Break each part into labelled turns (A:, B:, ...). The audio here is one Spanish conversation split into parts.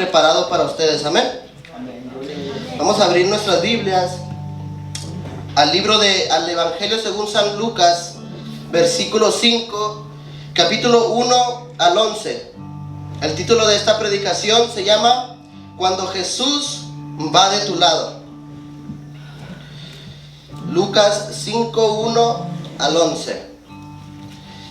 A: Preparado para ustedes, amén. Vamos a abrir nuestras Biblias al Evangelio según San Lucas, versículo 5, capítulo 1 al 11. El título de esta predicación se llama Cuando Jesús va de tu lado. Lucas 5, 1 al 11.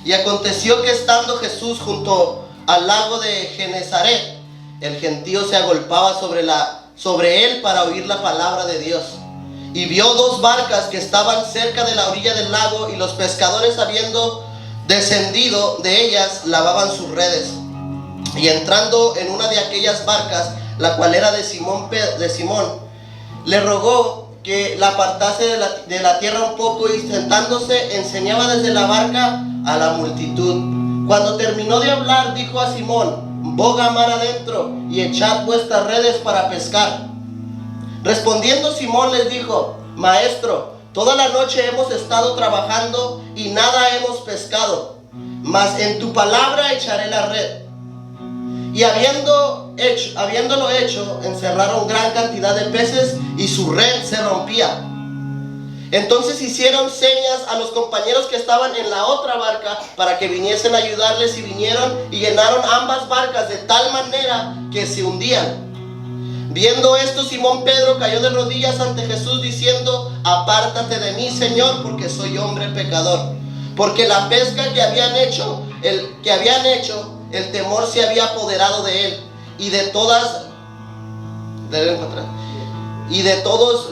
A: Y aconteció que estando Jesús junto al lago de Genezaret, el gentío se agolpaba sobre él para oír la palabra de Dios. Y vio dos barcas que estaban cerca de la orilla del lago, y los pescadores, habiendo descendido de ellas, lavaban sus redes. Y entrando en una de aquellas barcas, la cual era de Simón, le rogó que la apartase de la tierra un poco, y sentándose enseñaba desde la barca a la multitud. Cuando terminó de hablar, dijo a Simón: boga mar adentro y echad vuestras redes para pescar. Respondiendo Simón les dijo: Maestro, toda la noche hemos estado trabajando y nada hemos pescado, mas en tu palabra echaré la red. Y habiéndolo hecho, encerraron gran cantidad de peces y su red se rompía. Entonces hicieron señas a los compañeros que estaban en la otra barca para que viniesen a ayudarles, y vinieron y llenaron ambas barcas de tal manera que se hundían. Viendo esto, Simón Pedro cayó de rodillas ante Jesús diciendo: Apártate de mí, Señor, porque soy hombre pecador. Porque la pesca que habían hecho, el temor se había apoderado de él y de todos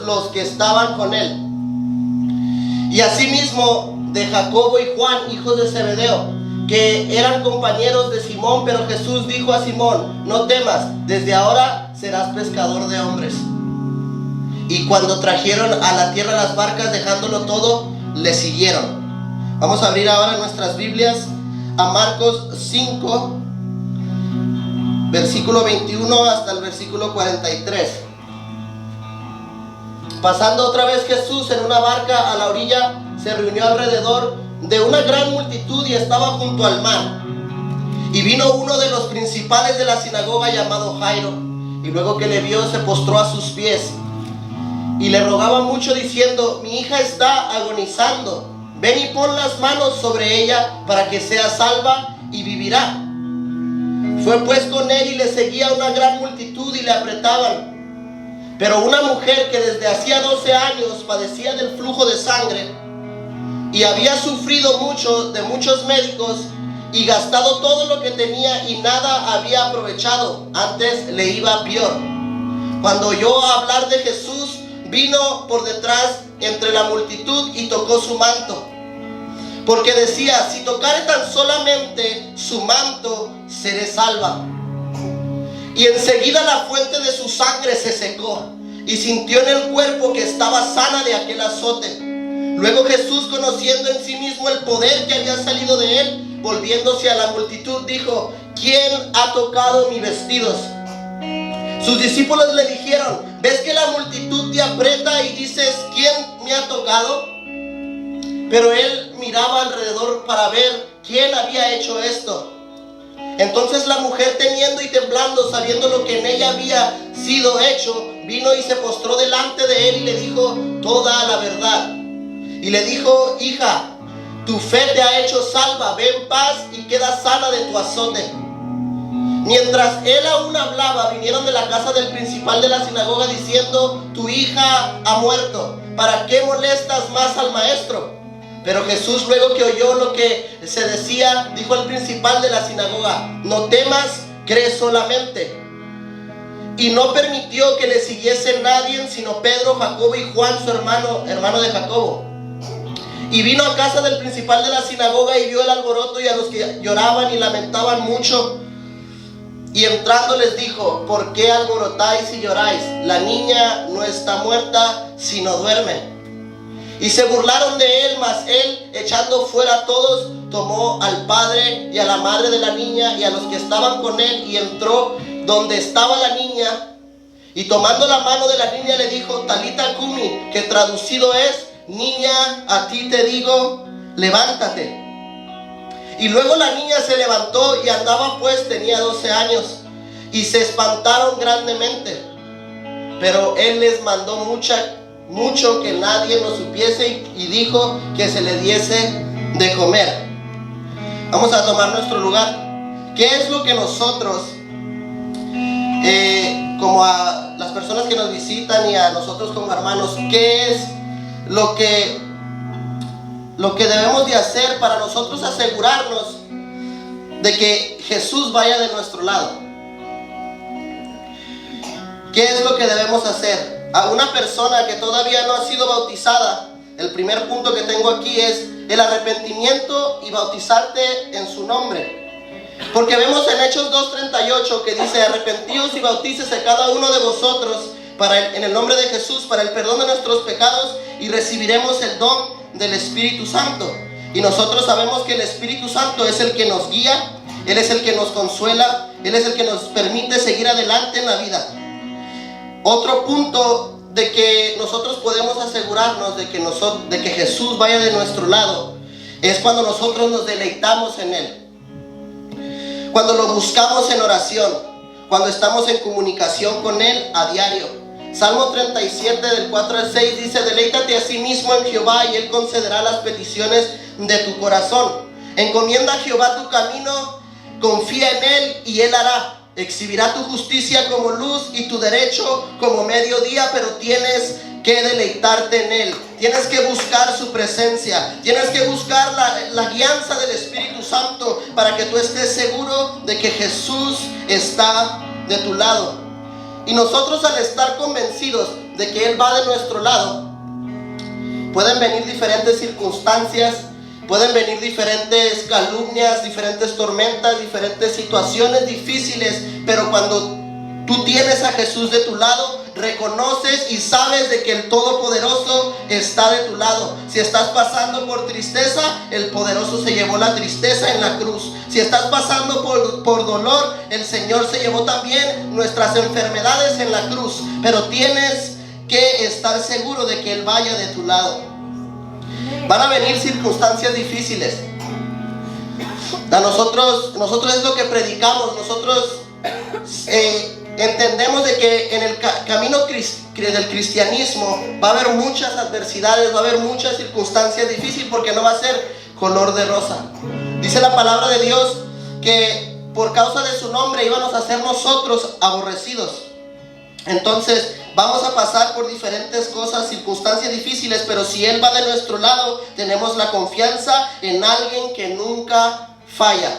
A: los que estaban con él. Y asimismo de Jacobo y Juan, hijos de Zebedeo, que eran compañeros de Simón. Pero Jesús dijo a Simón: No temas, desde ahora serás pescador de hombres. Y cuando trajeron a la tierra las barcas, dejándolo todo, le siguieron. Vamos a abrir ahora nuestras Biblias a Marcos 5, versículo 21 hasta el versículo 43. Pasando otra vez Jesús en una barca a la orilla, se reunió alrededor de una gran multitud y estaba junto al mar. Y vino uno de los principales de la sinagoga, llamado Jairo, y luego que le vio, se postró a sus pies y le rogaba mucho, diciendo: Mi hija está agonizando, ven y pon las manos sobre ella para que sea salva y vivirá. Fue pues con él, y le seguía una gran multitud y le apretaban. Pero una mujer que desde hacía 12 años padecía del flujo de sangre, y había sufrido mucho de muchos médicos, y gastado todo lo que tenía, y nada había aprovechado, antes le iba peor, cuando oyó hablar de Jesús, vino por detrás entre la multitud y tocó su manto, porque decía: Si tocare tan solamente su manto, seré salva. Y enseguida la fuente de su sangre se secó, y sintió en el cuerpo que estaba sana de aquel azote. Luego Jesús, conociendo en sí mismo el poder que había salido de él, volviéndose a la multitud, dijo: ¿Quién ha tocado mis vestidos? Sus discípulos le dijeron: ¿Ves que la multitud te aprieta y dices: ¿Quién me ha tocado? Pero él miraba alrededor para ver quién había hecho esto. Entonces la mujer, temiendo y temblando, sabiendo lo que en ella había sido hecho, vino y se postró delante de él y le dijo toda la verdad. Y le dijo: Hija, tu fe te ha hecho salva, ve en paz y queda sana de tu azote. Mientras él aún hablaba, vinieron de la casa del principal de la sinagoga diciendo: Tu hija ha muerto, ¿para qué molestas más al maestro? Pero Jesús, luego que oyó lo que se decía, dijo al principal de la sinagoga: No temas, cree solamente. Y no permitió que le siguiese nadie, sino Pedro, Jacobo y Juan, su hermano de Jacobo. Y vino a casa del principal de la sinagoga, y vio el alboroto y a los que lloraban y lamentaban mucho. Y entrando les dijo: ¿Por qué alborotáis y lloráis? La niña no está muerta, sino duerme. Y se burlaron de él, mas él, echando fuera a todos, tomó al padre y a la madre de la niña y a los que estaban con él, y entró donde estaba la niña, y tomando la mano de la niña le dijo: Talita cumi, que traducido es: Niña, a ti te digo, levántate. Y luego la niña se levantó y andaba, pues tenía 12 años. y se espantaron grandemente. Pero él les mandó mucho que nadie lo supiese y dijo que se le diese de comer. Vamos a tomar nuestro lugar. ¿Qué es lo que nosotros, como a las personas que nos visitan y a nosotros como hermanos, qué es lo que debemos de hacer para nosotros asegurarnos de que Jesús vaya de nuestro lado? ¿Qué es lo que debemos hacer? A una persona que todavía no ha sido bautizada, el primer punto que tengo aquí es el arrepentimiento y bautizarte en su nombre. Porque vemos en Hechos 2:38 que dice: arrepentíos y bautícese cada uno de vosotros en el nombre de Jesús para el perdón de nuestros pecados y recibiremos el don del Espíritu Santo. Y nosotros sabemos que el Espíritu Santo es el que nos guía, Él es el que nos consuela, Él es el que nos permite seguir adelante en la vida. Otro punto de que nosotros podemos asegurarnos de que Jesús vaya de nuestro lado es cuando nosotros nos deleitamos en Él, cuando lo buscamos en oración, cuando estamos en comunicación con Él a diario. Salmo 37 del 4 al 6 dice: deleítate a sí mismo en Jehová y Él concederá las peticiones de tu corazón. Encomienda a Jehová tu camino, confía en Él y Él hará. Exhibirá tu justicia como luz y tu derecho como mediodía, pero tienes que deleitarte en Él. Tienes que buscar su presencia. Tienes que buscar la guianza del Espíritu Santo para que tú estés seguro de que Jesús está de tu lado. Y nosotros, al estar convencidos de que Él va de nuestro lado, pueden venir diferentes circunstancias, pueden venir diferentes calumnias, diferentes tormentas, diferentes situaciones difíciles, pero cuando tú tienes a Jesús de tu lado, reconoces y sabes de que el Todopoderoso está de tu lado. Si estás pasando por tristeza, el Poderoso se llevó la tristeza en la cruz. Si estás pasando por dolor, el Señor se llevó también nuestras enfermedades en la cruz. Pero tienes que estar seguro de que Él vaya de tu lado. Van a venir circunstancias difíciles. A nosotros es lo que predicamos. Nosotros entendemos de que en el camino del cristianismo va a haber muchas adversidades, va a haber muchas circunstancias difíciles, porque no va a ser color de rosa. Dice la palabra de Dios que por causa de su nombre íbamos a ser nosotros aborrecidos. Entonces vamos a pasar por diferentes cosas, circunstancias difíciles, pero si Él va de nuestro lado, tenemos la confianza en alguien que nunca falla.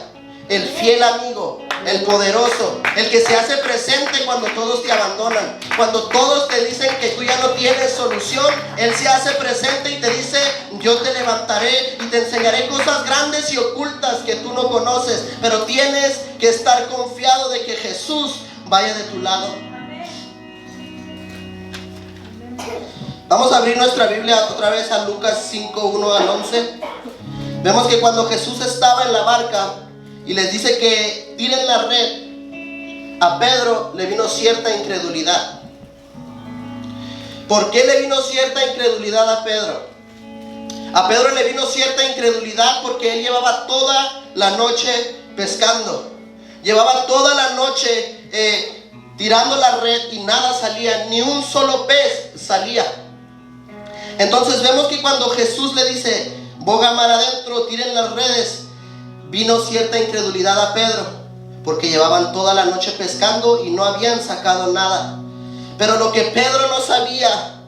A: El fiel amigo, el poderoso, el que se hace presente cuando todos te abandonan, cuando todos te dicen que tú ya no tienes solución. Él se hace presente y te dice: yo te levantaré y te enseñaré cosas grandes y ocultas que tú no conoces. Pero tienes que estar confiado de que Jesús vaya de tu lado. Vamos a abrir nuestra Biblia otra vez a Lucas 5, 1 al 11. Vemos que cuando Jesús estaba en la barca y les dice que tiren la red, a Pedro le vino cierta incredulidad. ¿Por qué le vino cierta incredulidad a Pedro? A Pedro le vino cierta incredulidad porque él llevaba toda la noche pescando. Llevaba toda la noche tirando la red y nada salía, ni un solo pez salía. Entonces vemos que cuando Jesús le dice: boga mar adentro, tiren las redes, vino cierta incredulidad a Pedro, porque llevaban toda la noche pescando y no habían sacado nada. Pero lo que Pedro no sabía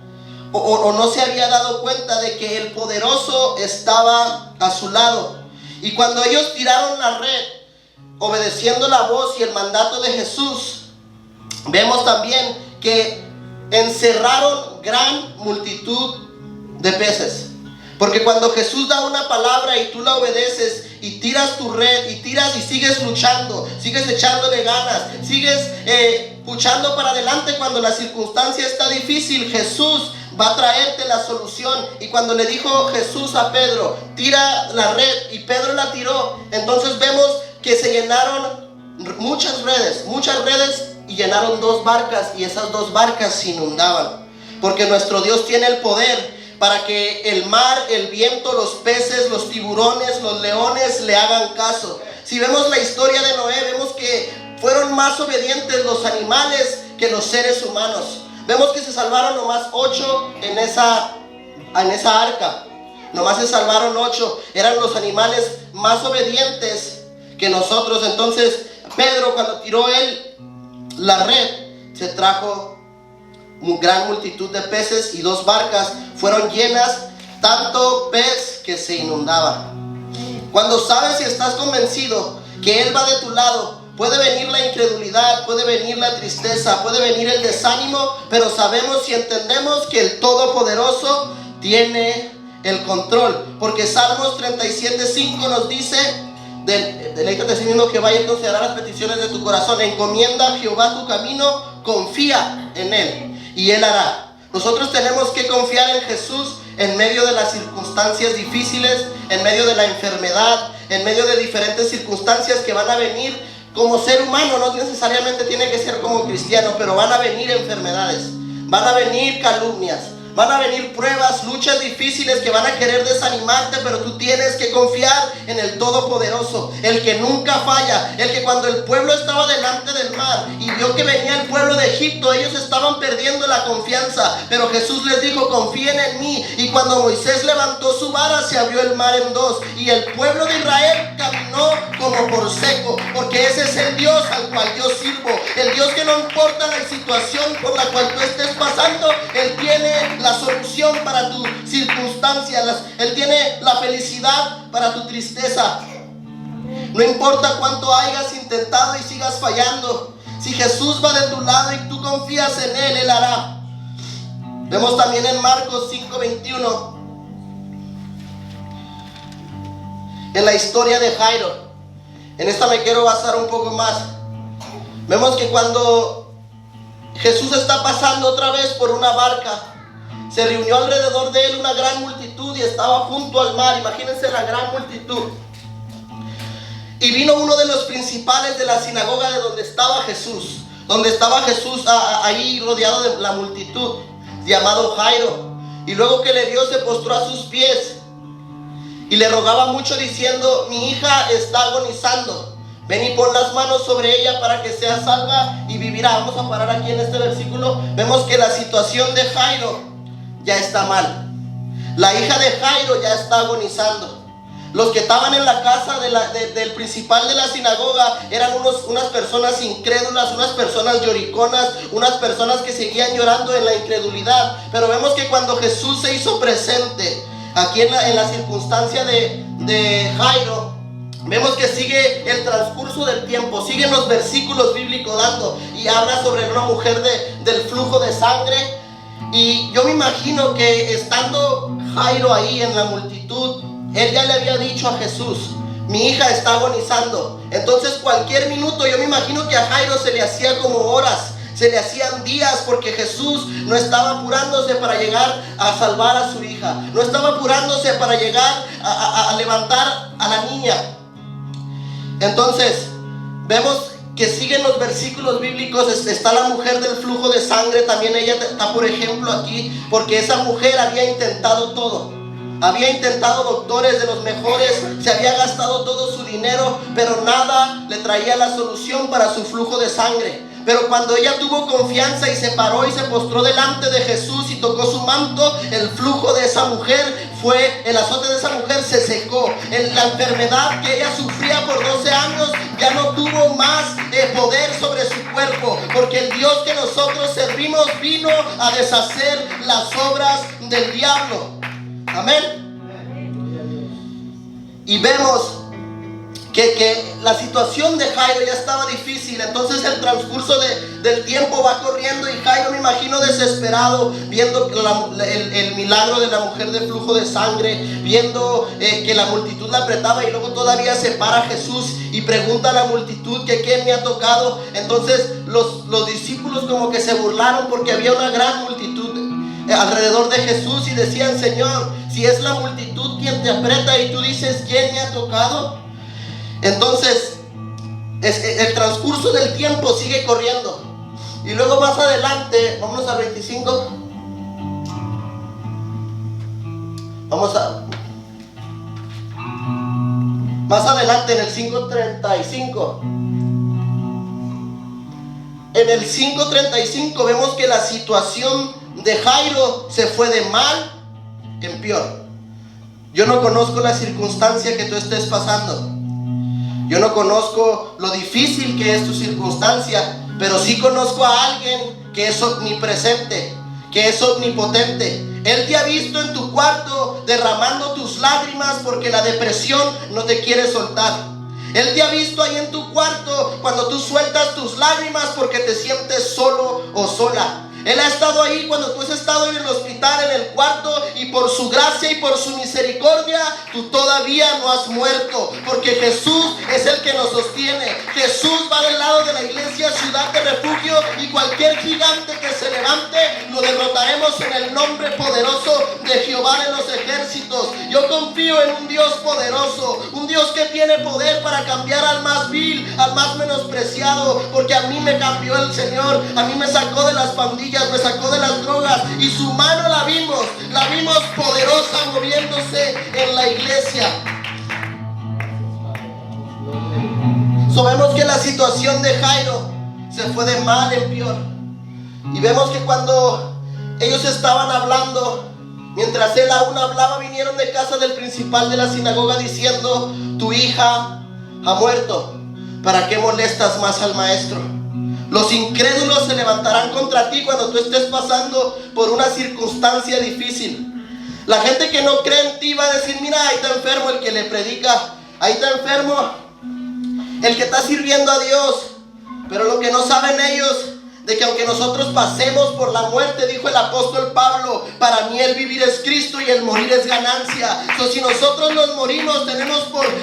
A: o no se había dado cuenta de que el poderoso estaba a su lado. Y cuando ellos tiraron la red, obedeciendo la voz y el mandato de Jesús, vemos también que encerraron gran multitud de peces. Porque cuando Jesús da una palabra y tú la obedeces y tiras tu red y tiras y sigues luchando, sigues echándole ganas, sigues luchando para adelante cuando la circunstancia está difícil, Jesús va a traerte la solución. Y cuando le dijo Jesús a Pedro: tira la red, y Pedro la tiró, entonces vemos que se llenaron muchas redes y llenaron 2 barcas, y esas 2 barcas se inundaban. Porque nuestro Dios tiene el poder para que el mar, el viento, los peces, los tiburones, los leones le hagan caso. Si vemos la historia de Noé, vemos que fueron más obedientes los animales que los seres humanos. Vemos que se salvaron nomás 8 en esa arca. Nomás se salvaron 8. Eran los animales más obedientes que nosotros. Entonces Pedro, cuando tiró él la red, se trajo una gran multitud de peces y 2 barcas fueron llenas, tanto pez que se inundaba. Cuando sabes y estás convencido que Él va de tu lado, puede venir la incredulidad, puede venir la tristeza, puede venir el desánimo, pero sabemos y entendemos que el Todopoderoso tiene el control. Porque Salmos 37:5 nos dice: deleítate a sí mismo, Jehová, y considerará las peticiones de tu corazón. Encomienda a Jehová tu camino, confía en Él y Él hará. Nosotros tenemos que confiar en Jesús en medio de las circunstancias difíciles, en medio de la enfermedad, en medio de diferentes circunstancias que van a venir. Como ser humano, no necesariamente tiene que ser como cristiano, pero van a venir enfermedades, van a venir calumnias, van a venir pruebas, luchas difíciles que van a querer desanimarte, pero tú tienes que confiar en el Todopoderoso, el que nunca falla, el que cuando el pueblo estaba delante del mar y vio que venía el pueblo de Egipto, ellos estaban perdiendo la confianza, pero Jesús les dijo: confíen en mí. Y cuando Moisés levantó su vara, se abrió el mar en 2 y el pueblo de Israel caminó como por seco, porque ese es el Dios al cual yo sirvo, el Dios que no importa la situación por la cual tú estés pasando, Él tiene la solución para tu circunstancia. Él tiene la felicidad para tu tristeza. No importa cuánto hayas intentado y sigas fallando, si Jesús va de tu lado y tú confías en Él, Él hará. Vemos también en Marcos 5:21, en la historia de Jairo. En esta me quiero basar un poco más. Vemos que cuando Jesús está pasando otra vez por una barca, se reunió alrededor de él una gran multitud y estaba junto al mar. Imagínense la gran multitud. Y vino uno de los principales de la sinagoga de donde estaba Jesús. Ahí rodeado de la multitud, llamado Jairo. Y luego que le vio, se postró a sus pies y le rogaba mucho diciendo: mi hija está agonizando. Ven y pon las manos sobre ella para que sea salva y vivirá. Vamos a parar aquí en este versículo. Vemos que la situación de Jairo ya está mal. La hija de Jairo ya está agonizando. Los que estaban en la casa del principal de la sinagoga eran unas personas incrédulas, unas personas lloriconas, unas personas que seguían llorando en la incredulidad. Pero vemos que cuando Jesús se hizo presente aquí en la circunstancia de Jairo, vemos que sigue el transcurso del tiempo, siguen los versículos bíblicos dando y habla sobre una mujer del flujo de sangre. Y yo me imagino que estando Jairo ahí en la multitud, él ya le había dicho a Jesús: mi hija está agonizando. Entonces cualquier minuto, yo me imagino que a Jairo se le hacía como horas, se le hacían días, porque Jesús no estaba apurándose para llegar a salvar a su hija, no estaba apurándose para llegar a levantar a la niña. Entonces vemos que siguen los versículos bíblicos. Está la mujer del flujo de sangre, también ella está por ejemplo aquí, porque esa mujer había intentado todo, había intentado doctores de los mejores, se había gastado todo su dinero, pero nada le traía la solución para su flujo de sangre. Pero cuando ella tuvo confianza y se paró y se postró delante de Jesús y tocó su manto, el flujo de esa mujer el azote de esa mujer se secó. La enfermedad que ella sufría por 12 años ya no tuvo más poder sobre su cuerpo, porque el Dios que nosotros servimos vino a deshacer las obras del diablo. Amén. Y vemos que la situación de Jairo ya estaba difícil. Entonces el transcurso del tiempo va corriendo y Jairo, me imagino, desesperado, viendo el milagro de la mujer de flujo de sangre, viendo que la multitud la apretaba, y luego todavía se para Jesús y pregunta a la multitud que qué me ha tocado. Entonces los discípulos como que se burlaron, porque había una gran multitud alrededor de Jesús y decían: Señor, si es la multitud quien te aprieta y tú dices ¿quién me ha tocado? Entonces el transcurso del tiempo sigue corriendo. Y luego más adelante, vámonos al 25. Más adelante en el 5:35 en el 5:35 vemos que la situación de Jairo se fue de mal en peor. Yo no conozco la circunstancia que tú estés pasando. Yo no conozco lo difícil que es tu circunstancia, pero sí conozco a alguien que es omnipresente, que es omnipotente. Él te ha visto en tu cuarto derramando tus lágrimas porque la depresión no te quiere soltar. Él te ha visto ahí en tu cuarto cuando tú sueltas tus lágrimas porque te sientes solo o sola. Él ha estado ahí cuando tú has estado en el hospital, en el cuarto, y por su gracia y por su misericordia, tú todavía no has muerto, porque Jesús es el que nos sostiene. Jesús va del lado de la iglesia Ciudad de Refugio, y cualquier gigante que se levante, lo derrotaremos en el nombre poderoso de Jehová de los ejércitos. Yo confío en un Dios poderoso, un Dios que tiene poder para cambiar al más vil, al más menospreciado, porque a mí me cambió el Señor, a mí me sacó de las pandillas, me sacó de las drogas, y su mano la vimos poderosa moviéndose en la iglesia. Vemos que la situación de Jairo se fue de mal en peor, y vemos que cuando ellos estaban hablando, mientras él aún hablaba, vinieron de casa del principal de la sinagoga diciendo: tu hija ha muerto, ¿para qué molestas más al maestro? Los incrédulos se levantarán contra ti cuando tú estés pasando por una circunstancia difícil. La gente que no cree en ti va a decir: mira, ahí está enfermo el que le predica, ahí está enfermo el que está sirviendo a Dios. Pero lo que no saben ellos, de que aunque nosotros pasemos por la muerte, dijo el apóstol Pablo, para mí el vivir es Cristo y el morir es ganancia. Si nosotros nos morimos, tenemos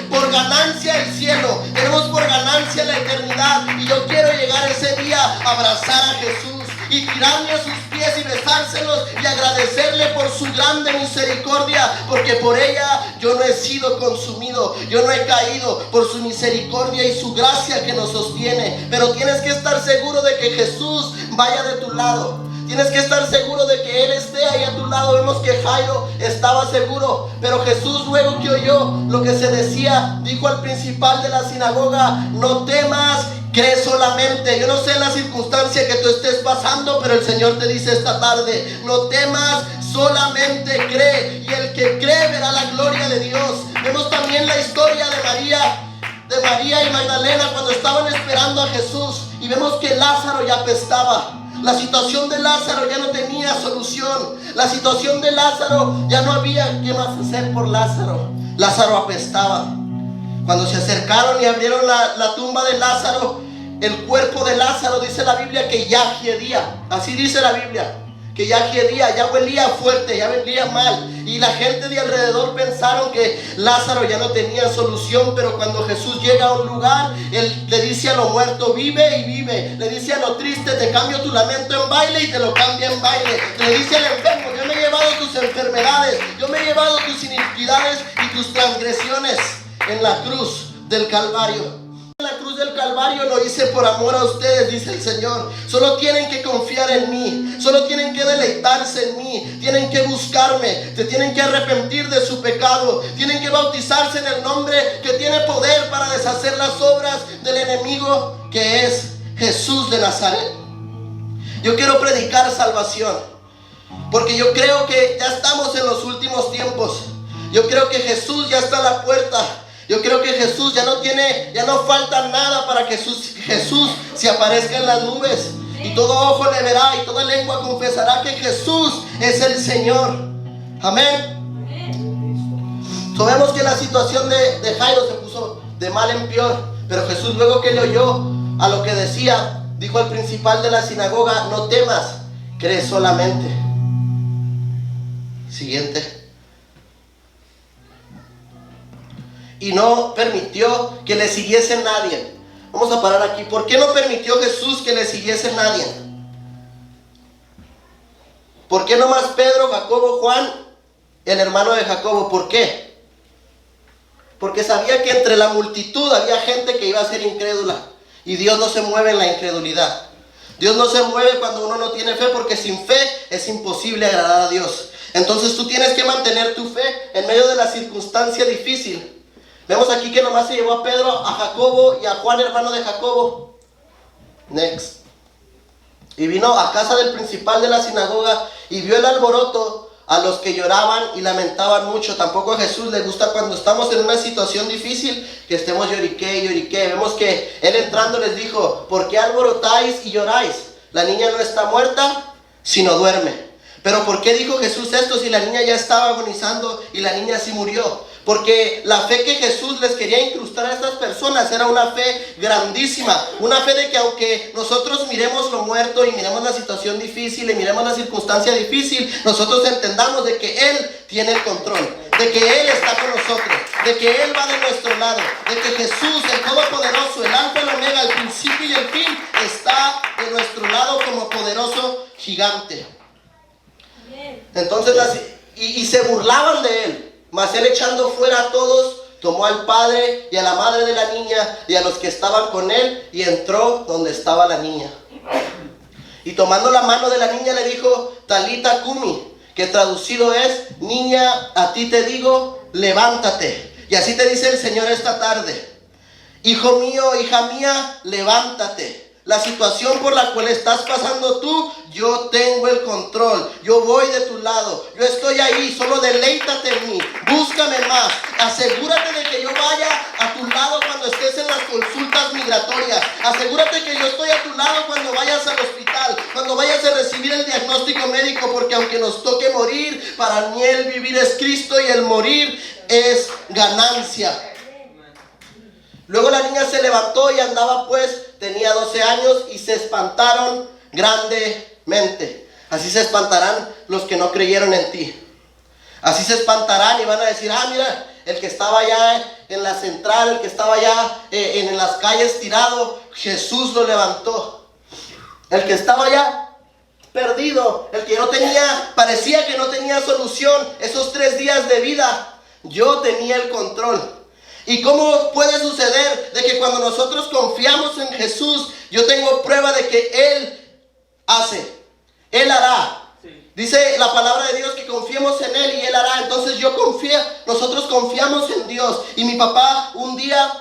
A: por ganancia el cielo, tenemos por ganancia la eternidad. Y yo quiero llegar ese día a abrazar a Jesús y tirarme a sus pies y besárselos y agradecerle por su grande misericordia, porque por ella yo no he sido consumido, yo no he caído, por su misericordia y su gracia que nos sostiene. Pero tienes que estar seguro de que Jesús vaya de tu lado. Tienes que estar seguro de que Él esté ahí a tu lado. Vemos que Jairo estaba seguro, pero Jesús, luego que oyó lo que se decía, dijo al principal de la sinagoga: no temas, cree solamente. Yo no sé la circunstancia que tú estés pasando, pero el Señor te dice esta tarde: no temas, solamente cree, y el que cree verá la gloria de Dios. Vemos también la historia de María y Magdalena cuando estaban esperando a Jesús, y vemos que Lázaro ya apestaba. La situación de Lázaro ya no tenía solución. La situación de Lázaro ya no había qué más hacer por Lázaro. Lázaro apestaba. Cuando se acercaron y abrieron la tumba de Lázaro, el cuerpo de Lázaro, dice la Biblia, que ya hedía. Así dice la Biblia, que ya hedía, ya huelía fuerte, ya olía mal. Y la gente de alrededor pensaron que Lázaro ya no tenía solución. Pero cuando Jesús llega a un lugar, Él le dice a lo muerto: vive y vive. Le dice a lo triste: te cambio tu lamento en baile, y te lo cambia en baile. Le dice al enfermo: yo me he llevado tus enfermedades, yo me he llevado tus iniquidades y tus transgresiones en la cruz del Calvario. En la cruz del Calvario lo hice por amor a ustedes, dice el Señor. Solo tienen que confiar en mí, solo tienen que deleitarse en mí, tienen que buscarme, se tienen que arrepentir de su pecado, tienen que bautizarse en el nombre que tiene poder para deshacer las obras del enemigo, que es Jesús de Nazaret. Yo quiero predicar salvación, porque yo creo que ya estamos en los últimos tiempos. Yo creo que Jesús ya está a la puerta. Yo creo que Jesús ya no falta nada para que Jesús se aparezca en las nubes, y todo ojo le verá y toda lengua confesará que Jesús es el Señor. Amén. Sabemos que la situación de Jairo se puso de mal en peor, pero Jesús, luego que le oyó a lo que decía, dijo al principal de la sinagoga: no temas, cree solamente. Siguiente. Y no permitió que le siguiese nadie. Vamos a parar aquí. ¿Por qué no permitió Jesús que le siguiese nadie? ¿Por qué nomás Pedro, Jacobo, Juan, el hermano de Jacobo? ¿Por qué? Porque sabía que entre la multitud había gente que iba a ser incrédula, y Dios no se mueve en la incredulidad. Dios no se mueve cuando uno no tiene fe, porque sin fe es imposible agradar a Dios. Entonces tú tienes que mantener tu fe en medio de la circunstancia difícil. Vemos aquí que nomás se llevó a Pedro, a Jacobo y a Juan, hermano de Jacobo. Next. Y vino a casa del principal de la sinagoga y vio el alboroto, a los que lloraban y lamentaban mucho. Tampoco a Jesús le gusta cuando estamos en una situación difícil que estemos llorique y llorique. Vemos que él entrando les dijo: ¿por qué alborotáis y lloráis? La niña no está muerta, sino duerme. Pero ¿por qué dijo Jesús esto si la niña ya estaba agonizando y la niña sí murió? Porque la fe que Jesús les quería incrustar a estas personas era una fe grandísima. Una fe de que aunque nosotros miremos lo muerto y miremos la situación difícil y miremos la circunstancia difícil, nosotros entendamos de que Él tiene el control, de que Él está con nosotros, de que Él va de nuestro lado, de que Jesús, el Todopoderoso, el Alfa y el Omega, el principio y el fin, está de nuestro lado como poderoso gigante. Entonces, y se burlaban de Él. Mas él, echando fuera a todos, tomó al padre y a la madre de la niña y a los que estaban con él, y entró donde estaba la niña. Y tomando la mano de la niña le dijo: Talita cumi, que traducido es: niña, a ti te digo, levántate. Y así te dice el Señor esta tarde: hijo mío, hija mía, levántate. La situación por la cual estás pasando tú, yo tengo el control. Yo voy de tu lado. Yo estoy ahí. Solo deleítate en mí. Búscame más. Asegúrate de que yo vaya a tu lado cuando estés en las consultas migratorias. Asegúrate que yo estoy a tu lado cuando vayas al hospital, cuando vayas a recibir el diagnóstico médico, porque aunque nos toque morir, para mí el vivir es Cristo y el morir es ganancia. Luego la niña se levantó y andaba, pues tenía 12 años, y se espantaron grandemente. Así se espantarán los que no creyeron en ti. Así se espantarán y van a decir: ah, mira, el que estaba allá en la central, el que allá en las calles tirado, Jesús lo levantó. El que estaba allá perdido, el que no tenía, parecía que no tenía solución, esos 3 días de vida, yo tenía el control. ¿Y cómo puede suceder de que cuando nosotros confiamos en Jesús, yo tengo prueba de que Él hace, Él hará? Sí. Dice la palabra de Dios que confiemos en Él y Él hará. Entonces nosotros confiamos en Dios. Y mi papá un día,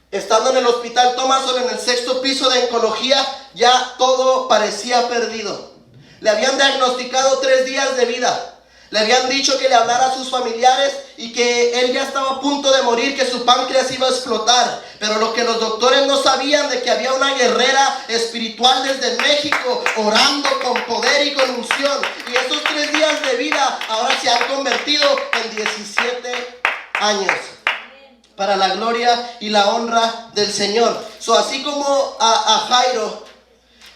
A: estando en el hospital Thomason, en el 6º piso de oncología, ya todo parecía perdido. Le habían diagnosticado 3 días de vida. Le habían dicho que le hablara a sus familiares y que él ya estaba a punto de morir, que su páncreas iba a explotar. Pero lo que los doctores no sabían de que había una guerrera espiritual desde México orando con poder y con unción. Y esos 3 días de vida ahora se han convertido en 17 años. Para la gloria y la honra del Señor. Así como a Jairo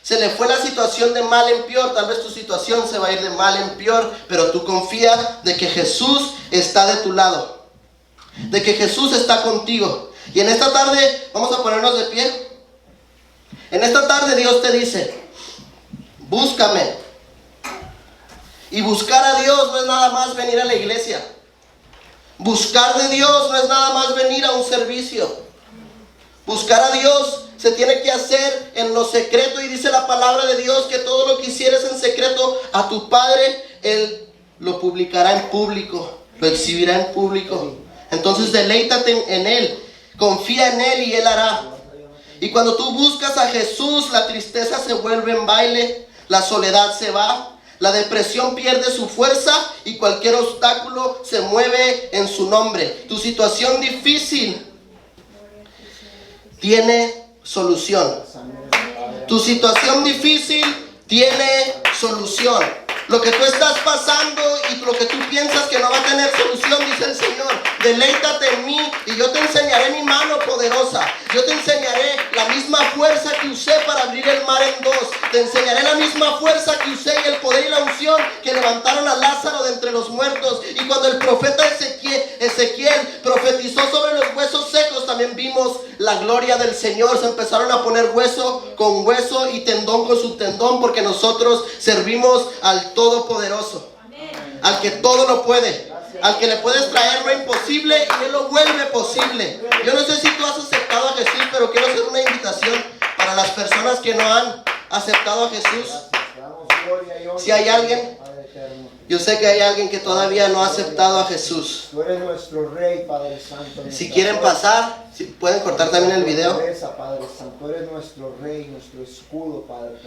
A: se le fue la situación de mal en peor, tal vez tu situación se va a ir de mal en peor, pero tú confía de que Jesús está de tu lado, de que Jesús está contigo. Y en esta tarde vamos a ponernos de pie. En esta tarde Dios te dice: búscame. Y buscar a Dios no es nada más venir a la iglesia. Buscar de Dios no es nada más venir a un servicio. Buscar a Dios se tiene que hacer en lo secreto, y dice la palabra de Dios que todo lo que hicieres en secreto a tu Padre, Él lo publicará en público, lo exhibirá en público. Entonces deleítate en Él, confía en Él y Él hará. Y cuando tú buscas a Jesús, la tristeza se vuelve en baile, la soledad se va, la depresión pierde su fuerza y cualquier obstáculo se mueve en su nombre. Tu situación difícil tiene solución. Tu situación difícil tiene solución. Lo que tú estás pasando y lo que tú piensas que no va a tener solución, dice el Señor: deleítate en mí y yo te enseñaré mi mano poderosa. Yo te enseñaré la misma fuerza que usé para abrir el mar en 2. Te enseñaré la misma fuerza que usé y el poder y la unción que levantaron a Lázaro de entre los muertos. Y cuando el profeta Ezequiel profetizó sobre los huesos secos, también vimos la gloria del Señor. Se empezaron a poner hueso con hueso y tendón con su tendón, porque nosotros servimos al Todopoderoso, al que todo lo puede, al que le puedes traer lo imposible y Él lo vuelve posible. Yo no sé si tú has aceptado a Jesús, pero quiero hacer una invitación para las personas que no han aceptado a Jesús. Si hay alguien, yo sé que hay alguien que todavía no ha aceptado a Jesús.
B: Tú eres nuestro Rey, Padre Santo.
A: Si quieren pasar, si pueden cortar también el video.
B: Padre Santo, tú eres nuestro Rey, nuestro escudo, Padre.